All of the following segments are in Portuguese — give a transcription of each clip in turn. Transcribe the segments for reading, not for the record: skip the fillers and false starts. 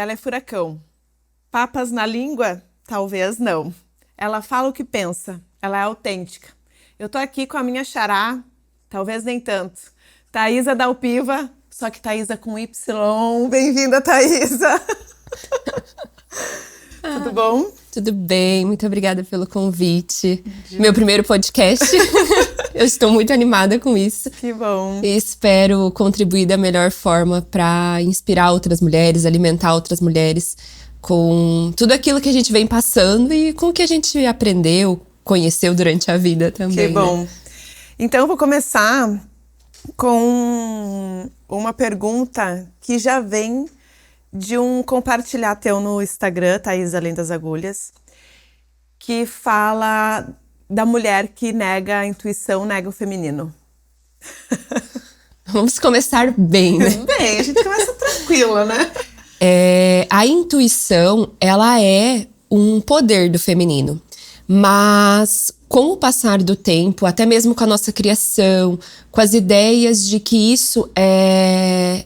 Ela é furacão. Papas na língua? Talvez não. Ela fala o que pensa. Ela é autêntica. Eu tô aqui com a minha xará, talvez nem tanto. Thaisa Dalpiva, só que Thaisa com Y. Bem-vinda, Thaisa! Tudo bom? Tudo bem, muito obrigada pelo convite. Meu primeiro podcast. Eu estou muito animada com isso. Que bom. E espero contribuir da melhor forma para inspirar outras mulheres, alimentar outras mulheres com tudo aquilo que a gente vem passando e com o que a gente aprendeu, conheceu durante a vida também. Que bom. Né? Então eu vou começar com uma pergunta que já vem de um compartilhar teu no Instagram, Thaís Além das Agulhas, que fala da mulher que nega a intuição, nega o feminino. Vamos começar bem, né? Bem, a gente começa tranquila, né? A intuição, ela é um poder do feminino. Mas com o passar do tempo, até mesmo com a nossa criação, com as ideias de que isso é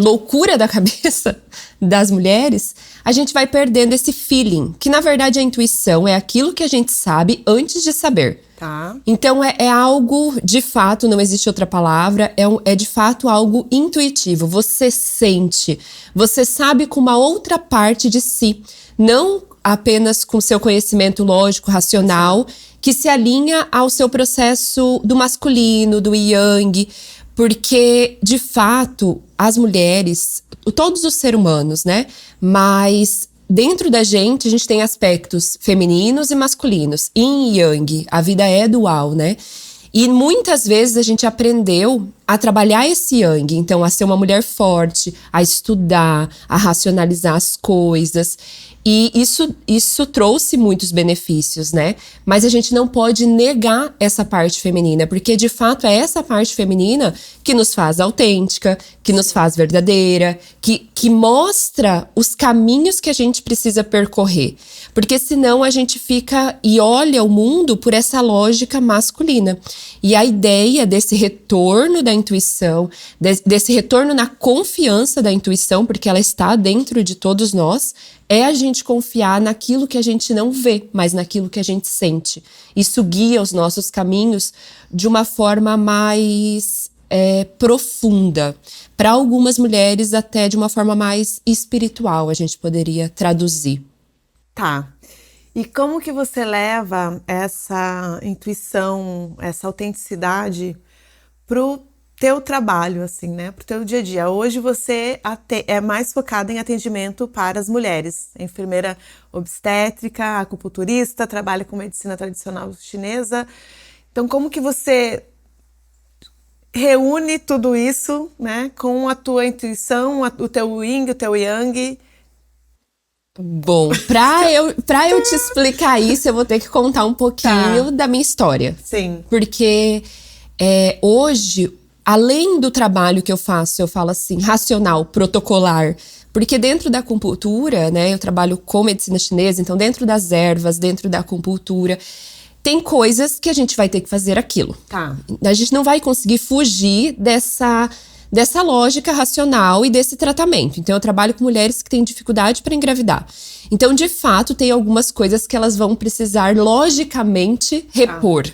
loucura da cabeça das mulheres, a gente vai perdendo esse feeling, que na verdade a intuição é aquilo que a gente sabe antes de saber. Tá. Então é algo, de fato, não existe outra palavra, é de fato algo intuitivo. Você sente, você sabe com uma outra parte de si, não apenas com seu conhecimento lógico, racional, que se alinha ao seu processo do masculino, do yang, porque, de fato, as mulheres, todos os seres humanos, né? Mas dentro da gente, a gente tem aspectos femininos e masculinos. Yin e yang, a vida é dual, né? E muitas vezes a gente aprendeu a trabalhar esse yang, então a ser uma mulher forte, a estudar, a racionalizar as coisas. E isso trouxe muitos benefícios, né? Mas a gente não pode negar essa parte feminina, porque de fato é essa parte feminina que nos faz autêntica, que nos faz verdadeira, que mostra os caminhos que a gente precisa percorrer. Porque senão a gente fica e olha o mundo por essa lógica masculina. E a ideia desse retorno da intuição, desse retorno na confiança da intuição, porque ela está dentro de todos nós, é a gente confiar naquilo que a gente não vê, mas naquilo que a gente sente. Isso guia os nossos caminhos de uma forma mais profunda. Para algumas mulheres, até de uma forma mais espiritual, a gente poderia traduzir. Tá. E como que você leva essa intuição, essa autenticidade pro teu trabalho, assim, né? Pro teu dia a dia. Hoje você é mais focada em atendimento para as mulheres. Enfermeira obstétrica, acupunturista, trabalha com medicina tradicional chinesa. Então, como que você reúne tudo isso, né? Com a tua intuição, o teu yin, o teu yang? Bom, pra eu te explicar isso, eu vou ter que contar um pouquinho da minha história. Sim. Porque hoje, além do trabalho que eu falo assim, racional, protocolar, porque dentro da acupuntura, né, eu trabalho com medicina chinesa, então dentro das ervas, dentro da acupuntura, tem coisas que a gente vai ter que fazer aquilo. Tá. A gente não vai conseguir fugir dessa lógica racional e desse tratamento. Então, eu trabalho com mulheres que têm dificuldade para engravidar. Então, de fato, tem algumas coisas que elas vão precisar logicamente repor.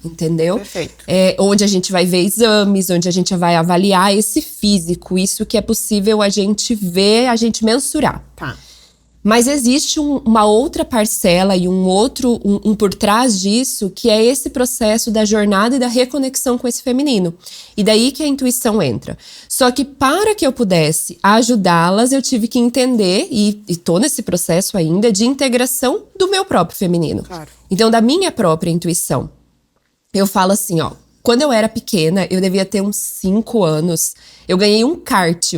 Entendeu? Perfeito. Onde a gente vai ver exames, onde a gente vai avaliar esse físico, isso que é possível a gente ver, a gente mensurar. Tá. Mas existe uma outra parcela e um por trás disso, que é esse processo da jornada e da reconexão com esse feminino. E daí que a intuição entra. Só que para que eu pudesse ajudá-las, eu tive que entender, e tô nesse processo ainda, de integração do meu próprio feminino. Claro. Então, da minha própria intuição. Eu falo assim, ó. Quando eu era pequena, eu devia ter uns 5 anos, eu ganhei um kart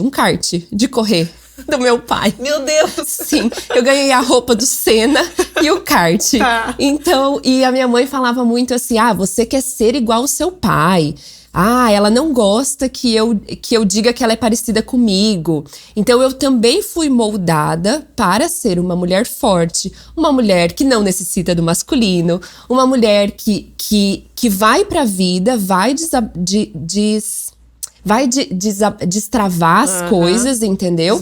de correr. Do meu pai. Meu Deus! Sim, eu ganhei a roupa do Senna e o kart. Tá. Então, e a minha mãe falava muito assim, você quer ser igual ao seu pai. Ela não gosta que eu diga que ela é parecida comigo. Então, eu também fui moldada para ser uma mulher forte, uma mulher que não necessita do masculino, uma mulher que vai pra vida, vai vai destravar as coisas, entendeu?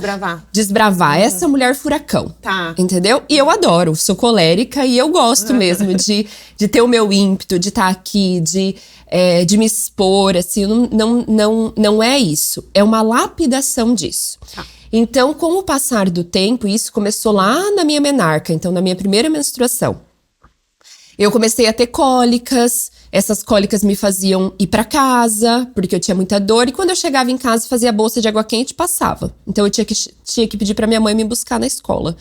Desbravar. Essa mulher furacão, entendeu? E eu adoro, sou colérica e eu gosto mesmo de ter o meu ímpeto, de estar aqui, de me expor, assim, não é isso. É uma lapidação disso. Então, com o passar do tempo, isso começou lá na minha menarca, então na minha primeira menstruação. Eu comecei a ter cólicas, essas cólicas me faziam ir para casa, porque eu tinha muita dor, e quando eu chegava em casa, fazia bolsa de água quente e passava. Então eu tinha que pedir para minha mãe me buscar na escola.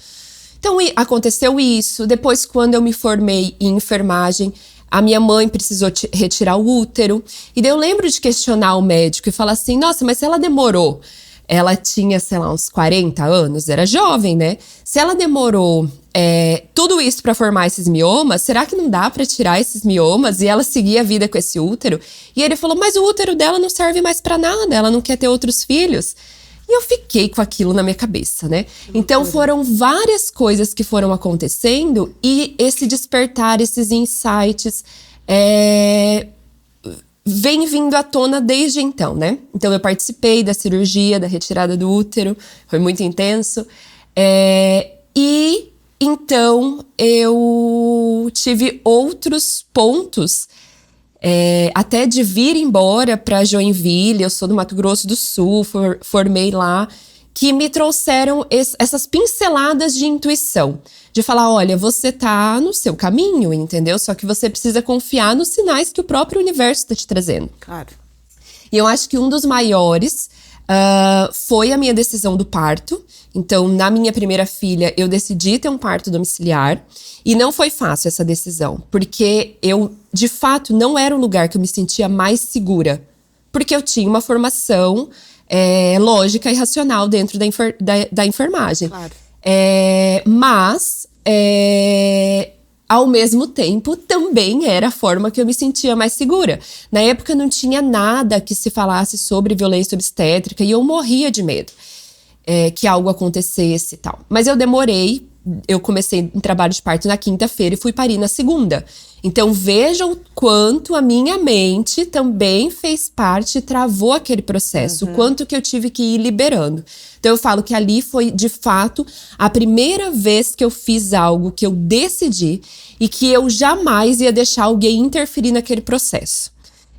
Então aconteceu isso. Depois, quando eu me formei em enfermagem, a minha mãe precisou retirar o útero. E daí eu lembro de questionar o médico e falar assim, nossa, mas se ela demorou... Ela tinha, sei lá, uns 40 anos, era jovem, né? Se ela demorou tudo isso para formar esses miomas, será que não dá para tirar esses miomas e ela seguir a vida com esse útero? E ele falou, mas o útero dela não serve mais para nada, ela não quer ter outros filhos. E eu fiquei com aquilo na minha cabeça, né? Então foram várias coisas que foram acontecendo e esse despertar, esses insights... vem vindo à tona desde então, né? Então eu participei da cirurgia, da retirada do útero, foi muito intenso. E então eu tive outros pontos, até de vir embora para Joinville, eu sou do Mato Grosso do Sul, formei lá, que me trouxeram essas pinceladas de intuição. De falar, olha, você tá no seu caminho, entendeu? Só que você precisa confiar nos sinais que o próprio universo está te trazendo. Claro. E eu acho que um dos maiores foi a minha decisão do parto. Então, na minha primeira filha, eu decidi ter um parto domiciliar. E não foi fácil essa decisão. Porque eu, de fato, não era o lugar que eu me sentia mais segura. Porque eu tinha uma formação lógica e racional dentro da enfermagem. Claro. Mas, ao mesmo tempo, também era a forma que eu me sentia mais segura. Na época não tinha nada que se falasse sobre violência obstétrica e eu morria de medo que algo acontecesse e tal. Mas eu demorei, eu comecei em trabalho de parto na quinta-feira e fui parir na segunda. Então vejam o quanto a minha mente também fez parte e travou aquele processo, o quanto que eu tive que ir liberando. Então eu falo que ali foi, de fato, a primeira vez que eu fiz algo que eu decidi e que eu jamais ia deixar alguém interferir naquele processo.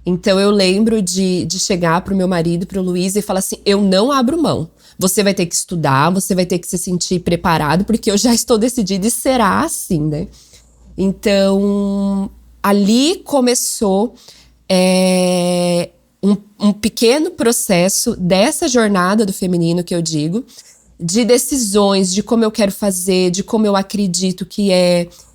Então eu lembro de chegar pro meu marido, pro Luiz, e falar assim, eu não abro mão. Você vai ter que estudar, você vai ter que se sentir preparado, porque eu já estou decidida e será assim, né? Então, ali começou um pequeno processo dessa jornada do feminino que eu digo, de decisões, de como eu quero fazer, de como eu acredito que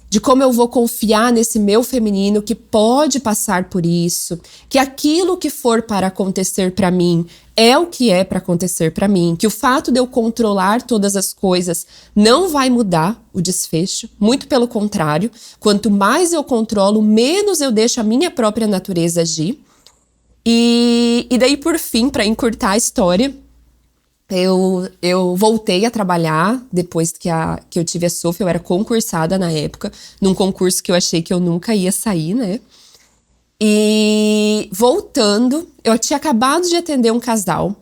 de como eu vou confiar nesse meu feminino que pode passar por isso, que aquilo que for para acontecer para mim é o que é para acontecer para mim, que o fato de eu controlar todas as coisas não vai mudar o desfecho, muito pelo contrário, quanto mais eu controlo, menos eu deixo a minha própria natureza agir. E daí, por fim, para encurtar a história, eu voltei a trabalhar depois que eu tive a Sofia. Eu era concursada na época, num concurso que eu achei que eu nunca ia sair, né? E voltando, eu tinha acabado de atender um casal.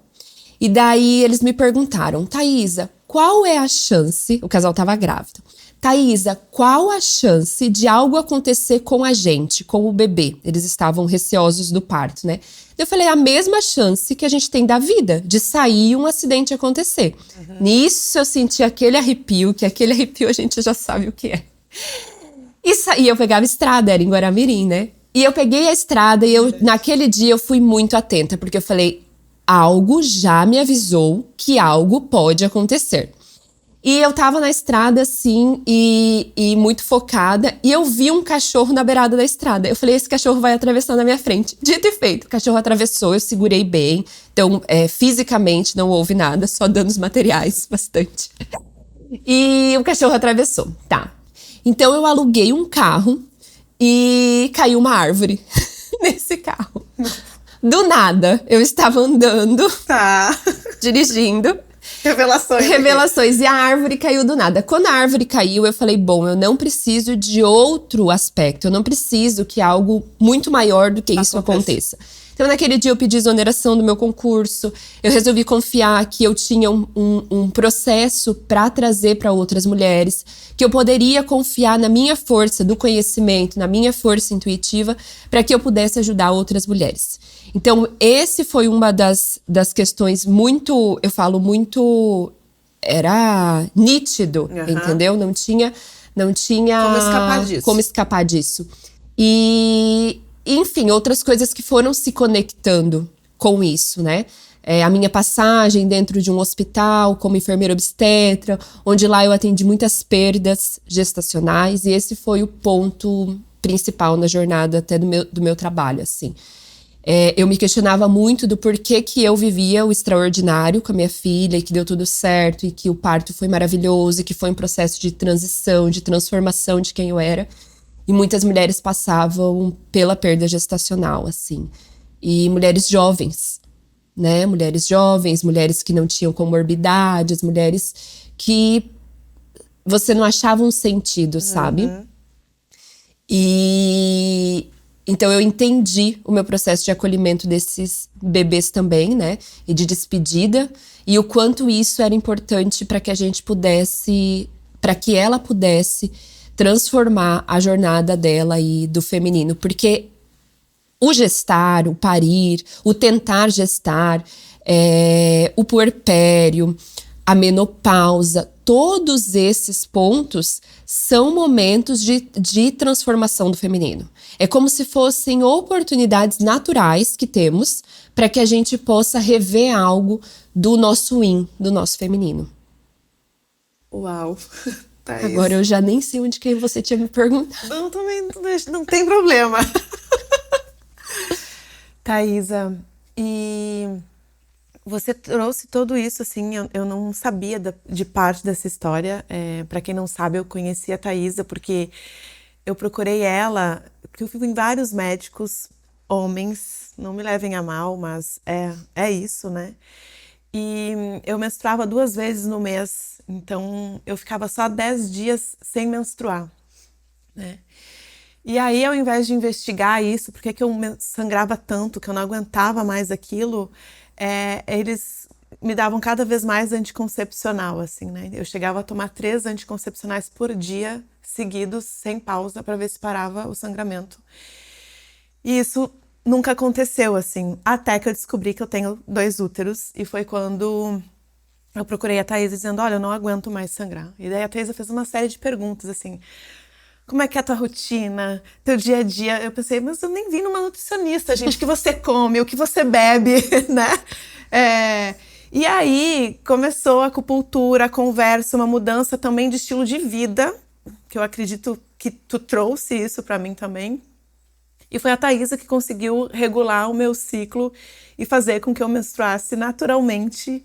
E daí eles me perguntaram, Thaisa, qual é a chance... O casal estava grávido. Thaisa, qual a chance de algo acontecer com a gente, com o bebê? Eles estavam receosos do parto, né? Eu falei, a mesma chance que a gente tem da vida, de sair e um acidente acontecer. Nisso eu senti aquele arrepio, que aquele arrepio a gente já sabe o que é. E eu pegava estrada, era em Guaramirim, né? E eu peguei a estrada e naquele dia eu fui muito atenta, porque eu falei, algo já me avisou que algo pode acontecer. E eu tava na estrada, assim, e muito focada, e eu vi um cachorro na beirada da estrada. Eu falei, esse cachorro vai atravessar na minha frente. Dito e feito, o cachorro atravessou, eu segurei bem. Então, fisicamente não houve nada, só danos materiais, bastante. E o cachorro atravessou, tá. Então eu aluguei um carro e caiu uma árvore nesse carro. Do nada, eu estava andando, dirigindo. Revelações. E a árvore caiu do nada. Quando a árvore caiu, eu falei, bom, eu não preciso de outro aspecto. Eu não preciso que algo muito maior do que isso aconteça. Então, naquele dia eu pedi exoneração do meu concurso, eu resolvi confiar que eu tinha um processo para trazer para outras mulheres, que eu poderia confiar na minha força do conhecimento, na minha força intuitiva, para que eu pudesse ajudar outras mulheres. Então, esse foi uma das questões muito, eu falo muito, era nítido, entendeu? Não tinha Como escapar disso. E, enfim, outras coisas que foram se conectando com isso, né? A minha passagem dentro de um hospital como enfermeira obstetra, onde lá eu atendi muitas perdas gestacionais, e esse foi o ponto principal na jornada até do meu trabalho, assim. Eu me questionava muito do porquê que eu vivia o extraordinário com a minha filha e que deu tudo certo e que o parto foi maravilhoso e que foi um processo de transição, de transformação de quem eu era. E muitas mulheres passavam pela perda gestacional, assim. E mulheres jovens, né? Mulheres jovens, mulheres que não tinham comorbidades, mulheres que você não achava um sentido, sabe? E então eu entendi o meu processo de acolhimento desses bebês também, né? E de despedida. E o quanto isso era importante para que a gente pudesse, para que ela pudesse transformar a jornada dela e do feminino. Porque o gestar, o parir, o tentar gestar, o puerpério, a menopausa, todos esses pontos são momentos de transformação do feminino. É como se fossem oportunidades naturais que temos para que a gente possa rever algo do nosso yin, do nosso feminino. Uau! Thaís. Agora eu já nem sei onde que você tinha me perguntado. Não, também não tem problema. Thaisa, e você trouxe tudo isso, assim, eu não sabia de parte dessa história. Para quem não sabe, eu conheci a Thaisa porque eu procurei ela, porque eu fui em vários médicos, homens, não me levem a mal, mas é isso, né? E eu menstruava 2 vezes no mês, então eu ficava só 10 dias sem menstruar, né? E aí, ao invés de investigar isso, por que eu sangrava tanto, que eu não aguentava mais aquilo, eles me davam cada vez mais anticoncepcional, assim, né? Eu chegava a tomar 3 anticoncepcionais por dia, seguidos, sem pausa, para ver se parava o sangramento. E isso nunca aconteceu, assim, até que eu descobri que eu tenho 2 úteros, e foi quando eu procurei a Thaisa dizendo, olha, eu não aguento mais sangrar. E daí a Thaisa fez uma série de perguntas, assim, como é que é a tua rotina, teu dia a dia? Eu pensei, mas eu nem vim numa nutricionista, gente, o que você come, o que você bebe, né? E aí começou a acupuntura, a conversa, uma mudança também de estilo de vida, que eu acredito que tu trouxe isso pra mim também. E foi a Thaisa que conseguiu regular o meu ciclo e fazer com que eu menstruasse naturalmente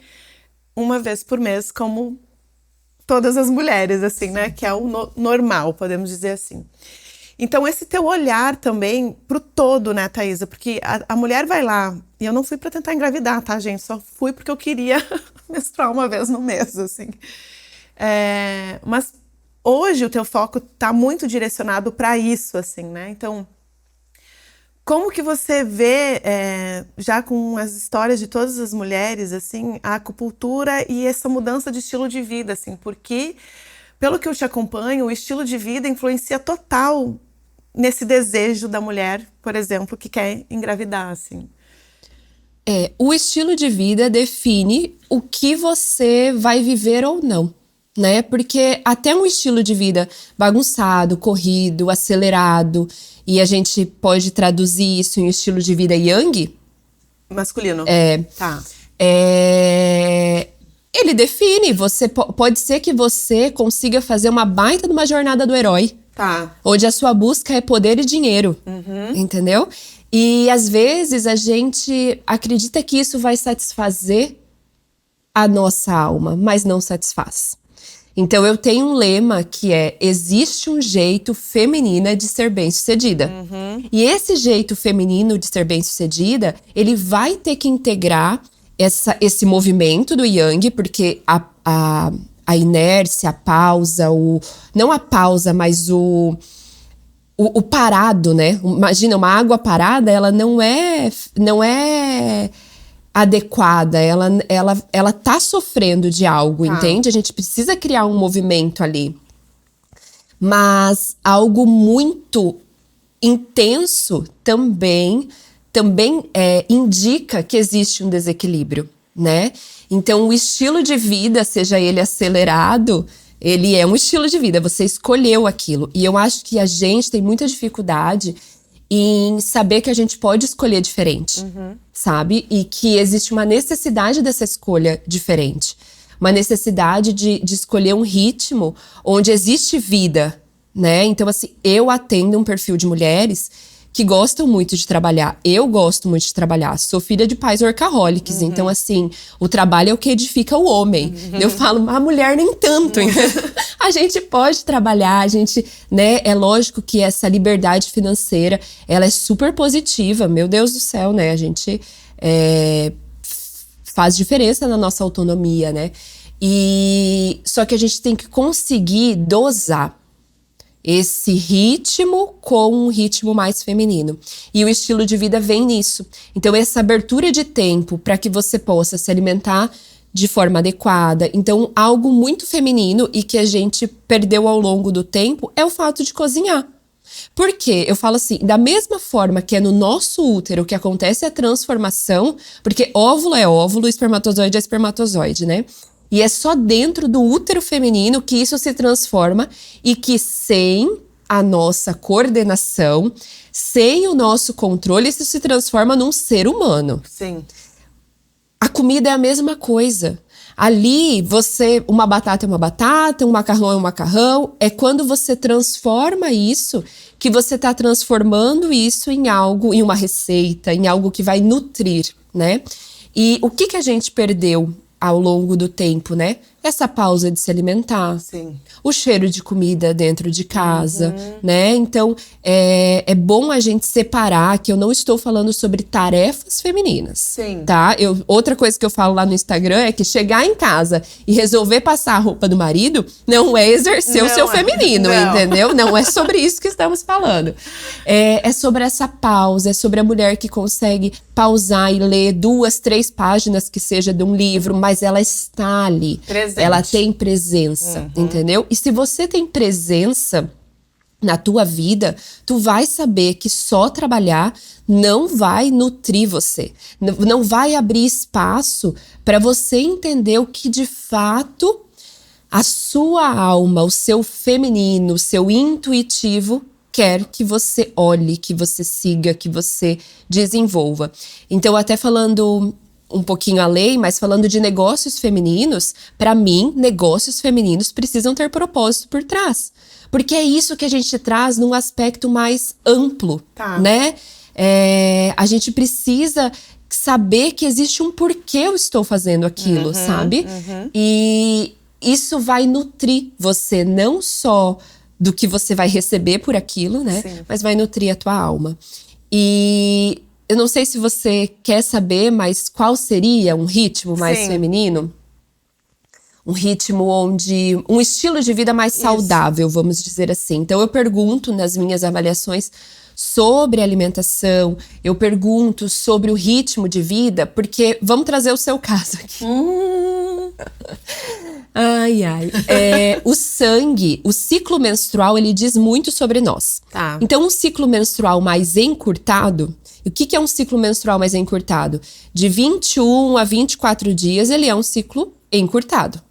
1 vez por mês, como todas as mulheres, assim, né? Que é o normal, podemos dizer assim. Então, esse teu olhar também pro todo, né, Thaisa? Porque a mulher vai lá, e eu não fui pra tentar engravidar, tá, gente? Só fui porque eu queria menstruar 1 vez no mês, assim. Mas hoje o teu foco tá muito direcionado pra isso, assim, né? Então, como que você vê, já com as histórias de todas as mulheres, assim, a acupuntura e essa mudança de estilo de vida, assim? Porque, pelo que eu te acompanho, o estilo de vida influencia total nesse desejo da mulher, por exemplo, que quer engravidar, assim. O estilo de vida define o que você vai viver ou não, né? Porque até um estilo de vida bagunçado, corrido, acelerado, e a gente pode traduzir isso em estilo de vida yang. Masculino. Tá. Ele define, pode ser que você consiga fazer uma baita de uma jornada do herói. Tá. Onde a sua busca é poder e dinheiro, entendeu? E às vezes a gente acredita que isso vai satisfazer a nossa alma, mas não satisfaz. Então eu tenho um lema que existe um jeito feminino de ser bem-sucedida. E esse jeito feminino de ser bem-sucedida, ele vai ter que integrar esse movimento do yang, porque a inércia, a pausa, não a pausa, mas o o parado, né? Imagina, uma água parada, ela não é adequada, ela tá sofrendo de algo, entende? A gente precisa criar um movimento ali. Mas algo muito intenso também indica que existe um desequilíbrio, né? Então, o estilo de vida, seja ele acelerado, ele é um estilo de vida, você escolheu aquilo. E eu acho que a gente tem muita dificuldade em saber que a gente pode escolher diferente, sabe? E que existe uma necessidade dessa escolha diferente. Uma necessidade de escolher um ritmo onde existe vida, né? Então, assim, eu atendo um perfil de mulheres que gostam muito de trabalhar. Eu gosto muito de trabalhar. Sou filha de pais workaholics. Então, assim, o trabalho é o que edifica o homem. Eu falo, a mulher nem tanto. A gente pode trabalhar, a gente, né? É lógico que essa liberdade financeira, ela é super positiva. Meu Deus do céu, né? A gente faz diferença na nossa autonomia, né? Só que a gente tem que conseguir dosar esse ritmo com um ritmo mais feminino. E o estilo de vida vem nisso. Então, essa abertura de tempo para que você possa se alimentar de forma adequada. Então, algo muito feminino e que a gente perdeu ao longo do tempo é o fato de cozinhar. Por quê? Eu falo assim, da mesma forma que é no nosso útero que acontece a transformação, porque óvulo é óvulo, espermatozoide é espermatozoide, né? E é só dentro do útero feminino que isso se transforma e que sem a nossa coordenação, sem o nosso controle, isso se transforma num ser humano. Sim. A comida é a mesma coisa. Ali, uma batata é uma batata, um macarrão é um macarrão. É quando você transforma isso, que você está transformando isso em algo, em uma receita, em algo que vai nutrir, né? E o que a gente perdeu ao longo do tempo, né? Essa pausa de se alimentar. Sim. O cheiro de comida dentro de casa, né? Então, é bom a gente separar que eu não estou falando sobre tarefas femininas. Sim. Tá? Outra coisa que eu falo lá no Instagram é que chegar em casa e resolver passar a roupa do marido não é exercer o seu feminino, entendeu? Não é sobre isso que estamos falando. É sobre essa pausa, é sobre a mulher que consegue pausar e ler 2, 3 páginas que seja de um livro, mas ela está ali. Presente. Ela tem presença, entendeu? E se você tem presença na tua vida, tu vai saber que só trabalhar não vai nutrir você. Não vai abrir espaço para você entender o que de fato a sua alma, o seu feminino, o seu intuitivo quer que você olhe, que você siga, que você desenvolva. Então, até falando um pouquinho além, mas falando de negócios femininos, para mim, negócios femininos precisam ter propósito por trás. Porque é isso que a gente traz num aspecto mais amplo, né? A gente precisa saber que existe um porquê eu estou fazendo aquilo, sabe? E isso vai nutrir você, não só do que você vai receber por aquilo, né? Sim. Mas vai nutrir a tua alma. E eu não sei se você quer saber, mas qual seria um ritmo mais feminino? Um ritmo onde... um estilo de vida mais saudável, vamos dizer assim. Então, eu pergunto nas minhas avaliações sobre alimentação, eu pergunto sobre o ritmo de vida, porque... vamos trazer o seu caso aqui. Ai. O sangue, o ciclo menstrual, ele diz muito sobre nós. Tá. Então, um ciclo menstrual mais encurtado... O que é um ciclo menstrual mais encurtado? De 21 a 24 dias, ele é um ciclo encurtado.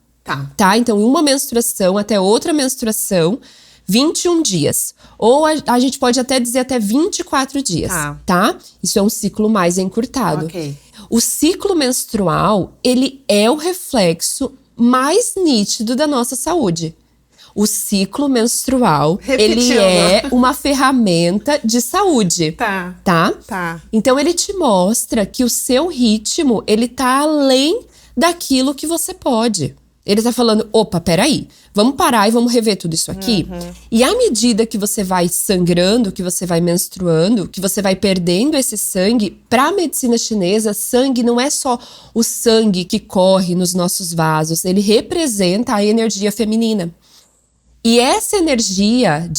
Tá? Então, uma menstruação até outra menstruação, 21 dias. Ou a gente pode até dizer até 24 dias, tá? Isso é um ciclo mais encurtado. Ok. O ciclo menstrual, ele é o reflexo mais nítido da nossa saúde. O ciclo menstrual, ele é uma ferramenta de saúde. Tá? Então, ele te mostra que o seu ritmo, ele tá além daquilo que você pode. Ele tá falando, opa, peraí, vamos parar e vamos rever tudo isso aqui. E à medida que você vai sangrando, que você vai menstruando, que você vai perdendo esse sangue, pra medicina chinesa, sangue não é só o sangue que corre nos nossos vasos, ele representa a energia feminina. E essa energia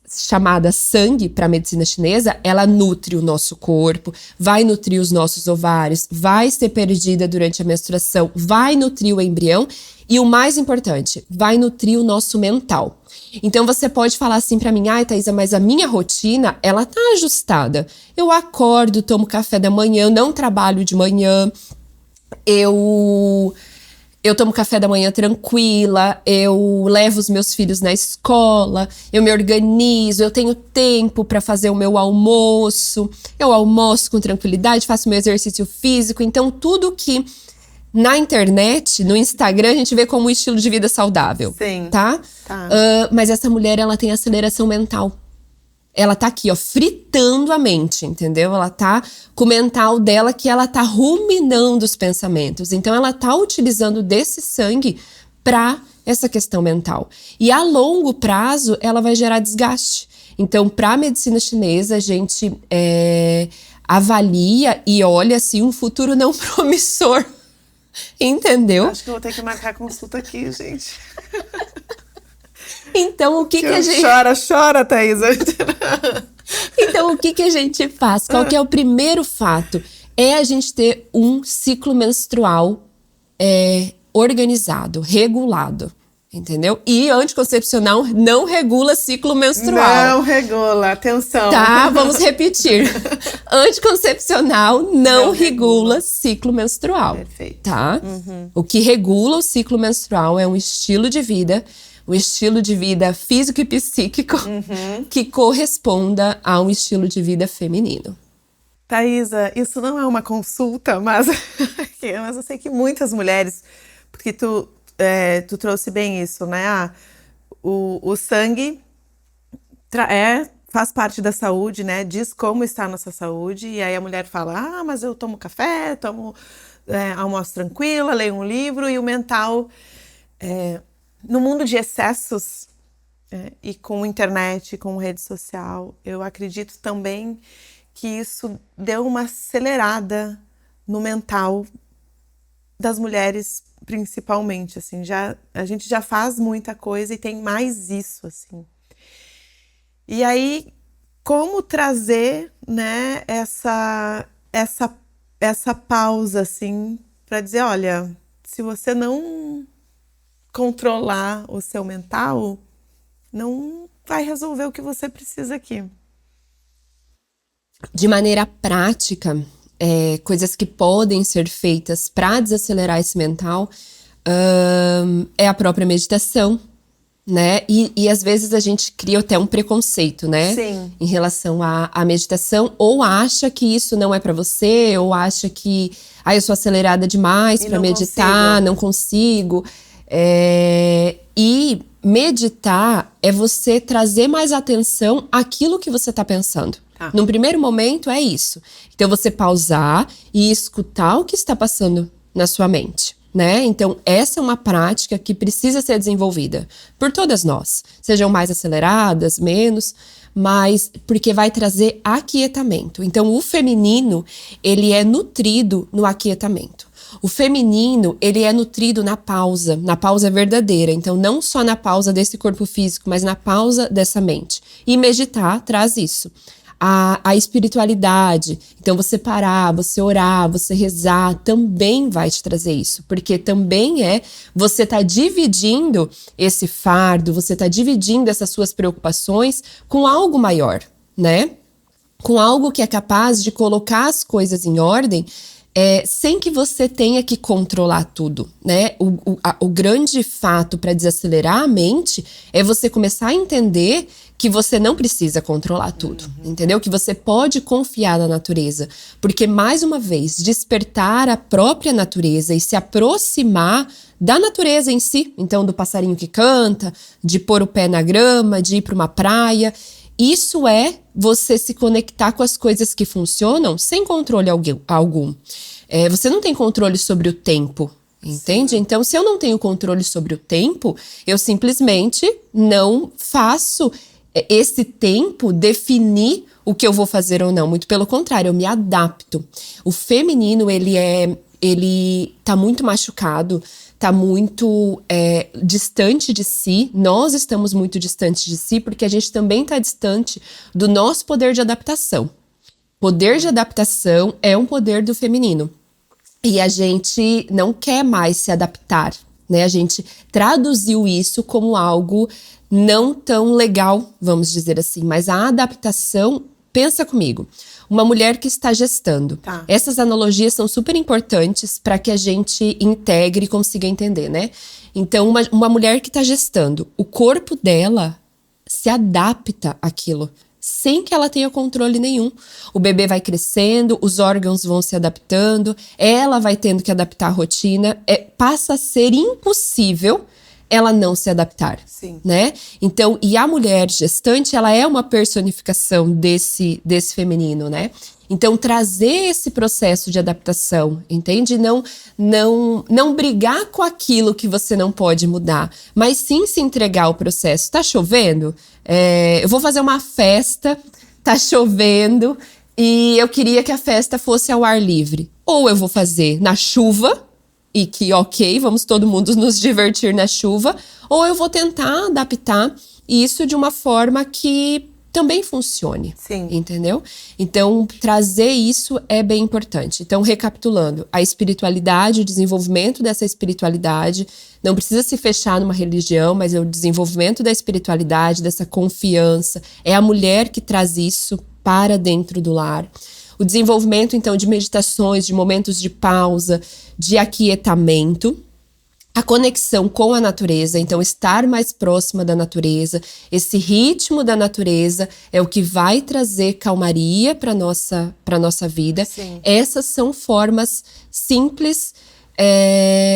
chamada sangue para a medicina chinesa, ela nutre o nosso corpo, vai nutrir os nossos ovários, vai ser perdida durante a menstruação, vai nutrir o embrião e o mais importante, vai nutrir o nosso mental. Então você pode falar assim para mim, ai Thaisa, mas a minha rotina, ela tá ajustada. Eu acordo, tomo café da manhã, não trabalho de manhã, eu tomo café da manhã tranquila, eu levo os meus filhos na escola, eu me organizo, eu tenho tempo para fazer o meu almoço, eu almoço com tranquilidade, faço meu exercício físico. Então, tudo que na internet, no Instagram, a gente vê como um estilo de vida saudável. Sim. Tá? Mas essa mulher, ela tem aceleração mental. Ela tá aqui, ó, fritando a mente, entendeu? Ela tá com o mental dela que ela tá ruminando os pensamentos. Então, ela tá utilizando desse sangue pra essa questão mental. E a longo prazo, ela vai gerar desgaste. Então, pra medicina chinesa, a gente avalia e olha, assim, um futuro não promissor. Entendeu? Acho que eu vou ter que marcar consulta aqui, gente. Então, o que a gente... Chora, Thaisa. Então, o que a gente faz? Qual que é o primeiro fato? É a gente ter um ciclo menstrual organizado, regulado. Entendeu? E anticoncepcional não regula ciclo menstrual. Não regula, atenção. Tá, vamos repetir. Anticoncepcional não regula ciclo menstrual. Perfeito. Tá? O que regula o ciclo menstrual é um estilo de vida físico e psíquico que corresponda a um estilo de vida feminino. Thaisa, isso não é uma consulta, mas eu sei que muitas mulheres, porque tu trouxe bem isso, né? O sangue faz parte da saúde, né? Diz como está a nossa saúde, e aí a mulher fala, mas eu tomo café, almoço tranquila, leio um livro, e o mental... No mundo de excessos, e com internet, com rede social, eu acredito também que isso deu uma acelerada no mental das mulheres, principalmente, assim, a gente já faz muita coisa e tem mais isso, assim. E aí, como trazer, né, essa pausa, assim, para dizer, olha, se você não controlar o seu mental, não vai resolver o que você precisa aqui. De maneira prática, coisas que podem ser feitas para desacelerar esse mental é a própria meditação, né? E às vezes a gente cria até um preconceito, né? Sim. Em relação à meditação, ou acha que isso não é para você, ou acha que eu sou acelerada demais para meditar, não consigo. E meditar é você trazer mais atenção àquilo que você está pensando. Num primeiro momento é isso. Então você pausar e escutar o que está passando na sua mente, né? Então essa é uma prática que precisa ser desenvolvida por todas nós. Sejam mais aceleradas, menos, mas porque vai trazer aquietamento. Então o feminino, ele é nutrido no aquietamento. O feminino, ele é nutrido na pausa verdadeira. Então, não só na pausa desse corpo físico, mas na pausa dessa mente. E meditar traz isso. A espiritualidade, então você parar, você orar, você rezar, também vai te trazer isso. Porque também você tá dividindo esse fardo, você tá dividindo essas suas preocupações com algo maior, né? Com algo que é capaz de colocar as coisas em ordem, sem que você tenha que controlar tudo, né? O grande fato para desacelerar a mente é você começar a entender que você não precisa controlar tudo, entendeu? Que você pode confiar na natureza. Porque, mais uma vez, despertar a própria natureza e se aproximar da natureza em si, então do passarinho que canta, de pôr o pé na grama, de ir para uma praia... Isso é você se conectar com as coisas que funcionam sem controle algum. Você não tem controle sobre o tempo, entende? Sim. Então, se eu não tenho controle sobre o tempo, eu simplesmente não faço esse tempo definir o que eu vou fazer ou não. Muito pelo contrário, eu me adapto. O feminino, ele é ele tá muito machucado, tá muito distante de si. Nós estamos muito distantes de si porque a gente também tá distante do nosso poder de adaptação. Poder de adaptação é um poder do feminino. E a gente não quer mais se adaptar, né? A gente traduziu isso como algo não tão legal, vamos dizer assim. Mas a adaptação, pensa comigo, uma mulher que está gestando. Tá. Essas analogias são super importantes para que a gente integre e consiga entender, né? Então, uma mulher que está gestando, o corpo dela se adapta àquilo, sem que ela tenha controle nenhum. O bebê vai crescendo, os órgãos vão se adaptando, ela vai tendo que adaptar a rotina. Passa a ser impossível ela não se adaptar, Sim. né? Então, e a mulher gestante, ela é uma personificação desse feminino, né? Então, trazer esse processo de adaptação, entende? Não brigar com aquilo que você não pode mudar, mas sim se entregar ao processo. Tá chovendo? Eu vou fazer uma festa, tá chovendo, e eu queria que a festa fosse ao ar livre. Ou eu vou fazer na chuva, e que ok, vamos todo mundo nos divertir na chuva, ou eu vou tentar adaptar isso de uma forma que também funcione. Sim. Entendeu? Então, trazer isso é bem importante. Então, recapitulando, a espiritualidade, o desenvolvimento dessa espiritualidade, não precisa se fechar numa religião, mas é o desenvolvimento da espiritualidade, dessa confiança, é a mulher que traz isso para dentro do lar. O desenvolvimento, então, de meditações, de momentos de pausa, de aquietamento. A conexão com a natureza, então estar mais próxima da natureza. Esse ritmo da natureza é o que vai trazer calmaria para nossa vida. Sim. Essas são formas simples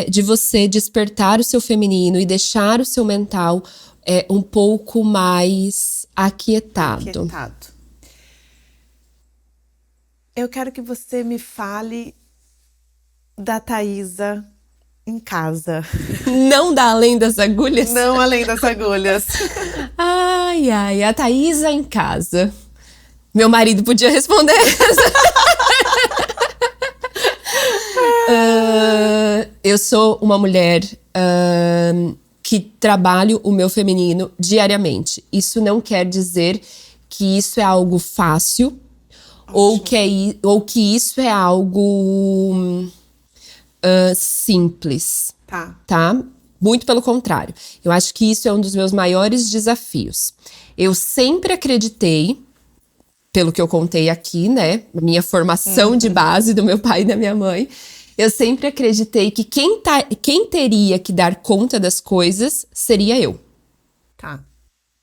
de você despertar o seu feminino e deixar o seu mental um pouco mais aquietado. Eu quero que você me fale da Thaisa em casa. Não dá além das agulhas? Não além das agulhas. Ai, ai, a Thaisa em casa. Meu marido podia responder essa. Eu sou uma mulher que trabalho o meu feminino diariamente. Isso não quer dizer que isso é algo fácil. Ou que isso é algo simples, tá? Muito pelo contrário. Eu acho que isso é um dos meus maiores desafios. Eu sempre acreditei, pelo que eu contei aqui, né? Minha formação de base do meu pai e da minha mãe. Eu sempre acreditei que quem teria que dar conta das coisas seria eu.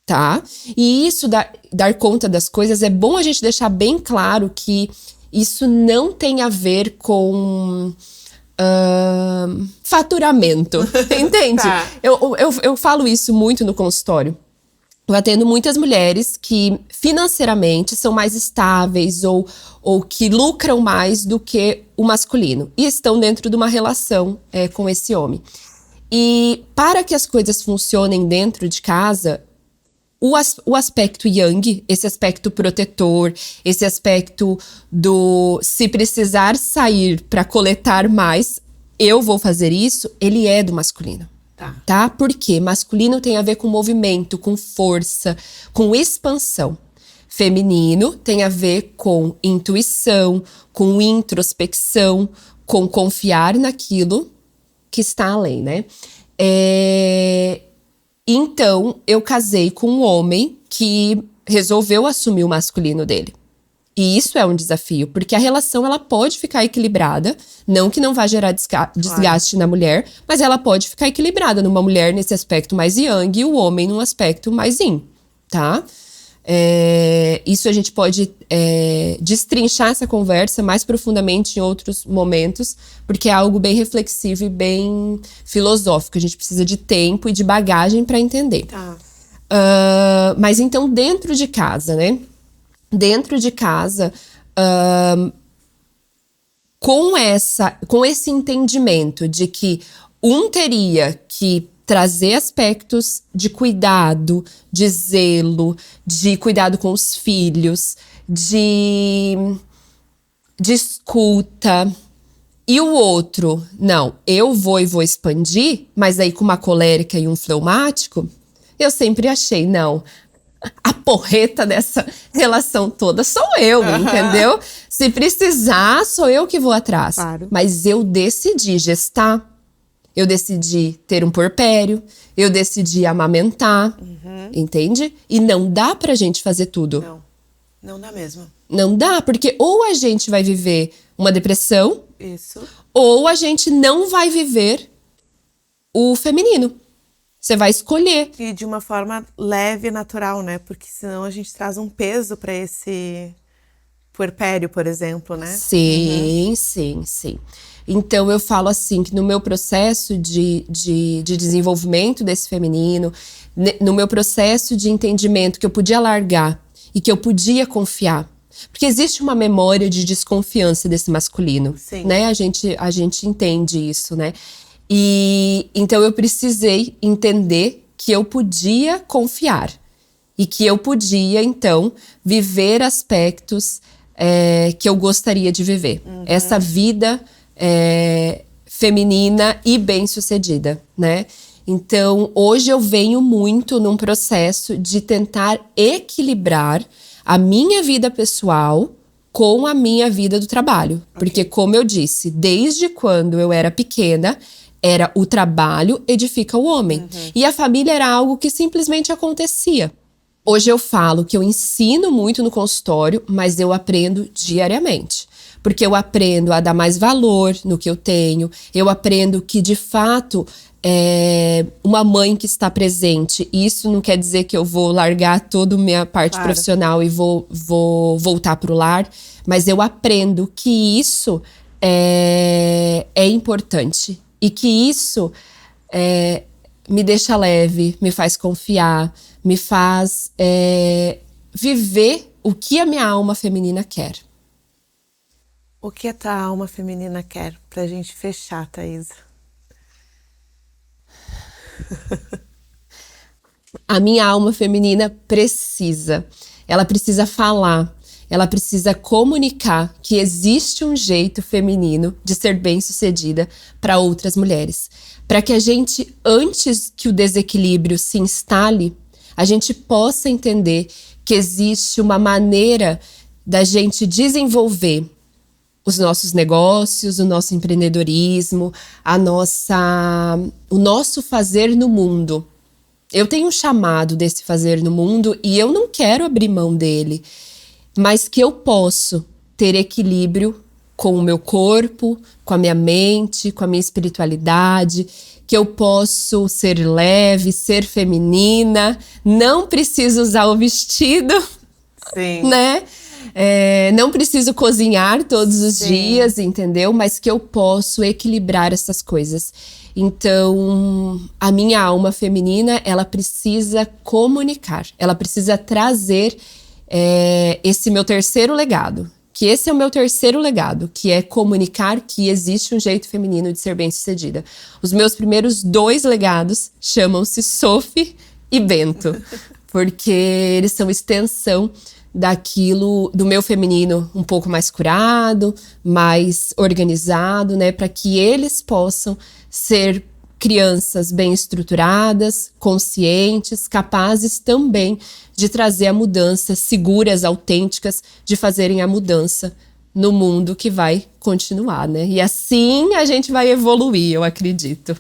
Tá? E isso, dar conta das coisas, é bom a gente deixar bem claro que isso não tem a ver com faturamento, entende? Tá. Eu falo isso muito no consultório. Eu atendo muitas mulheres que financeiramente são mais estáveis ou que lucram mais do que o masculino e estão dentro de uma relação com esse homem. E para que as coisas funcionem dentro de casa, o aspecto yang, esse aspecto protetor, esse aspecto do se precisar sair para coletar mais, eu vou fazer isso, ele é do masculino. Tá? Porque masculino tem a ver com movimento, com força, com expansão. Feminino tem a ver com intuição, com introspecção, com confiar naquilo que está além, né? Então, eu casei com um homem que resolveu assumir o masculino dele. E isso é um desafio, porque a relação ela pode ficar equilibrada, não que não vá gerar desgaste na mulher, mas ela pode ficar equilibrada numa mulher nesse aspecto mais yang e o homem num aspecto mais yin, tá? Isso a gente pode destrinchar essa conversa mais profundamente em outros momentos, porque é algo bem reflexivo e bem filosófico. A gente precisa de tempo e de bagagem para entender. Mas então, dentro de casa, né? Dentro de casa, com esse entendimento de que um teria que trazer aspectos de cuidado, de zelo, de cuidado com os filhos, de escuta, E o outro, não, eu vou e vou expandir, mas aí com uma colérica e um fleumático, eu sempre achei, não, a porreta dessa relação toda sou eu, entendeu? Se precisar, sou eu que vou atrás. Claro. Mas eu decidi gestar, eu decidi ter um puerpério, eu decidi amamentar, entende? E não dá pra gente fazer tudo. Não dá mesmo. Não dá, porque ou a gente vai viver uma depressão, Isso. ou a gente não vai viver o feminino. Você vai escolher. E de uma forma leve e natural, né? Porque senão a gente traz um peso para esse puerpério, por exemplo, né? Sim, sim, sim. Então eu falo assim, que no meu processo de desenvolvimento desse feminino, no meu processo de entendimento que eu podia largar e que eu podia confiar. Porque existe uma memória de desconfiança desse masculino, Sim. né? A gente entende isso, né? E então eu precisei entender que eu podia confiar e que eu podia, então, viver aspectos que eu gostaria de viver. Essa vida feminina e bem-sucedida, né? Então, hoje eu venho muito num processo de tentar equilibrar a minha vida pessoal com a minha vida do trabalho. Porque, como eu disse, desde quando eu era pequena, era o trabalho edifica o homem. E a família era algo que simplesmente acontecia. Hoje eu falo que eu ensino muito no consultório, mas eu aprendo diariamente. Porque eu aprendo a dar mais valor no que eu tenho, eu aprendo que, de fato, uma mãe que está presente, isso não quer dizer que eu vou largar toda a minha parte profissional e vou voltar para o lar, mas eu aprendo que isso é importante e que isso me deixa leve, me faz confiar, me faz viver o que a minha alma feminina quer. O que a tua alma feminina quer? Pra gente fechar, Thaisa. A minha alma feminina precisa. Ela precisa falar. Ela precisa comunicar que existe um jeito feminino de ser bem-sucedida para outras mulheres. Para que a gente, antes que o desequilíbrio se instale, a gente possa entender que existe uma maneira da gente desenvolver os nossos negócios, o nosso empreendedorismo, o nosso fazer no mundo. Eu tenho um chamado desse fazer no mundo e eu não quero abrir mão dele, mas que eu posso ter equilíbrio com o meu corpo, com a minha mente, com a minha espiritualidade, que eu posso ser leve, ser feminina, não preciso usar o vestido, Sim. né? Não preciso cozinhar todos os dias, entendeu? Mas que eu posso equilibrar essas coisas. Então, a minha alma feminina, ela precisa comunicar. Ela precisa trazer esse meu terceiro legado. Que esse é o meu terceiro legado, que é comunicar que existe um jeito feminino de ser bem-sucedida. Os meus primeiros 2 legados chamam-se Sophie e Bento. Porque eles são extensão daquilo, do meu feminino um pouco mais curado, mais organizado, né? Para que eles possam ser crianças bem estruturadas, conscientes, capazes também de trazer a mudança, seguras, autênticas, de fazerem a mudança no mundo que vai continuar, né? E assim a gente vai evoluir, eu acredito.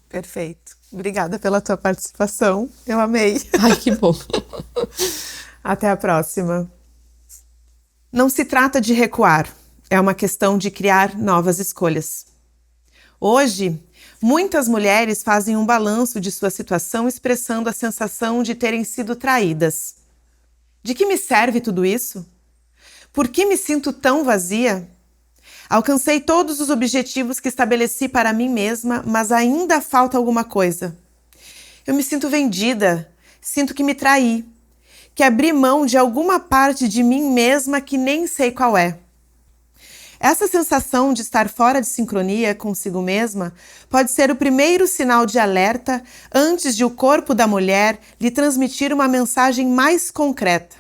Perfeito. Obrigada pela tua participação. Eu amei. Ai, que bom. Até a próxima. Não se trata de recuar, é uma questão de criar novas escolhas. Hoje, muitas mulheres fazem um balanço de sua situação expressando a sensação de terem sido traídas. De que me serve tudo isso? Por que me sinto tão vazia? Alcancei todos os objetivos que estabeleci para mim mesma, mas ainda falta alguma coisa. Eu me sinto vendida, sinto que me traí, que abri mão de alguma parte de mim mesma que nem sei qual é. Essa sensação de estar fora de sincronia consigo mesma pode ser o primeiro sinal de alerta antes de o corpo da mulher lhe transmitir uma mensagem mais concreta.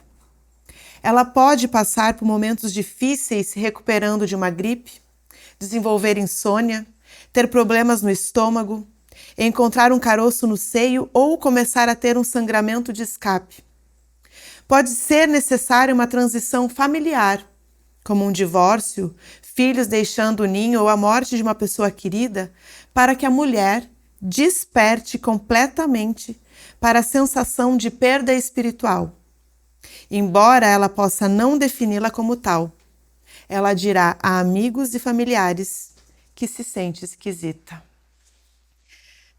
Ela pode passar por momentos difíceis se recuperando de uma gripe, desenvolver insônia, ter problemas no estômago, encontrar um caroço no seio ou começar a ter um sangramento de escape. Pode ser necessária uma transição familiar, como um divórcio, filhos deixando o ninho ou a morte de uma pessoa querida, para que a mulher desperte completamente para a sensação de perda espiritual. Embora ela possa não defini-la como tal, ela dirá a amigos e familiares que se sente esquisita.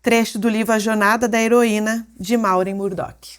Trecho do livro A Jornada da Heroína, de Maureen Murdock.